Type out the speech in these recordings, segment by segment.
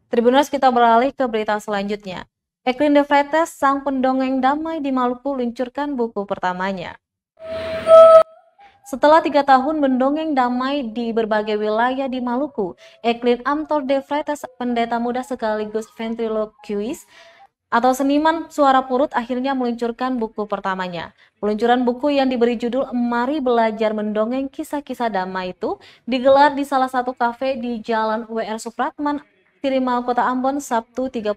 Tribuners, kita beralih ke berita selanjutnya. Eklin de Freitas, sang pendongeng damai di Maluku, luncurkan buku pertamanya. Setelah 3 tahun mendongeng damai di berbagai wilayah di Maluku, Eklin Amtor de Freitas, pendeta muda sekaligus ventriloquist atau seniman suara purut, akhirnya meluncurkan buku pertamanya. Peluncuran buku yang diberi judul Mari Belajar Mendongeng Kisah-Kisah Damai itu digelar di salah satu kafe di Jalan W.R. Supratman, Tirimau, Kota Ambon, Sabtu 31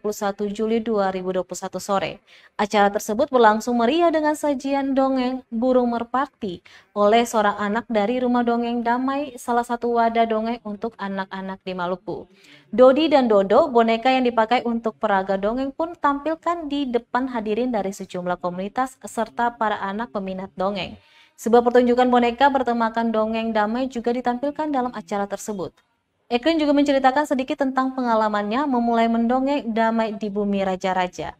Juli 2021 sore. Acara tersebut berlangsung meriah dengan sajian dongeng Burung Merpati oleh seorang anak dari Rumah Dongeng Damai, salah satu wadah dongeng untuk anak-anak di Maluku. Dodi dan Dodo, boneka yang dipakai untuk peraga dongeng, pun tampilkan di depan hadirin dari sejumlah komunitas serta para anak peminat dongeng. Sebuah pertunjukan boneka bertemakan dongeng damai juga ditampilkan dalam acara tersebut. Eklin juga menceritakan sedikit tentang pengalamannya memulai mendongeng damai di bumi raja-raja.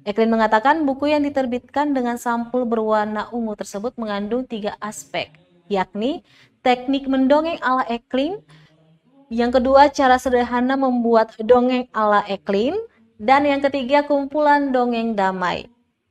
Eklin mengatakan buku yang diterbitkan dengan sampul berwarna ungu tersebut mengandung 3 aspek, yakni teknik mendongeng ala Eklin, yang kedua cara sederhana membuat dongeng ala Eklin, dan yang ketiga kumpulan dongeng damai.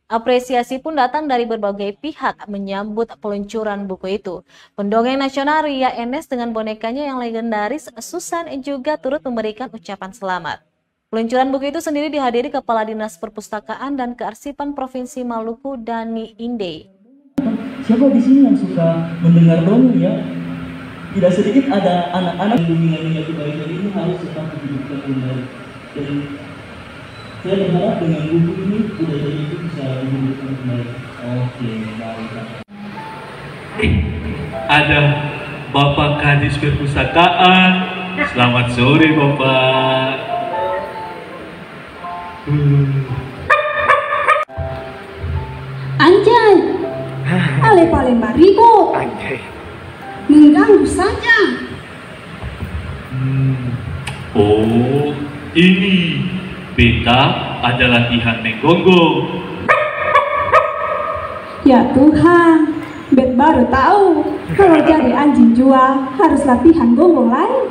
Apresiasi pun datang dari berbagai pihak menyambut peluncuran buku itu. Pendongeng nasional Ria Enes dengan bonekanya yang legendaris Susan juga turut memberikan ucapan selamat. Peluncuran buku itu sendiri dihadiri Kepala Dinas Perpustakaan dan Kearsipan Provinsi Maluku, Dani Inde. Siapa di sini yang suka mendengar dongeng ya? Tidak sedikit ada anak-anak yang mengingat-ingat kebaikan ini harus tetap dihidupkan kembali. Dan saya berharap dengan buku ini budaya itu bisa dihidupkan kembali. Oke, baik. Ada Bapak Kadis Perpustakaan. Selamat sore, Bapak. Anjay, ale Palembang ribut. Anjay. Mengganggu saja. Oh, ini beta ada latihan menggonggong. Ya Tuhan, Bet baru tahu kalau jadi anjing jual harus latihan gonggong lain.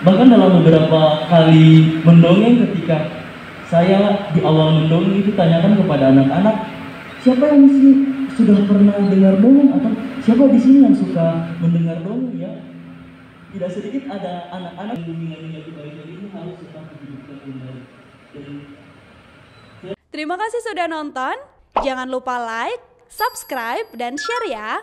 Bahkan dalam beberapa kali mendongeng, ketika saya di awal mendongeng itu tanyakan kepada anak-anak, siapa yang di sini sudah pernah dengar dongeng, atau siapa di sini yang suka mendengar dongeng ya? Tidak sedikit ada anak-anak yang mengingat-ingat kebaikan ini harus tetap dihidupkan kembali. Terima kasih sudah nonton. Jangan lupa like, subscribe, dan share ya.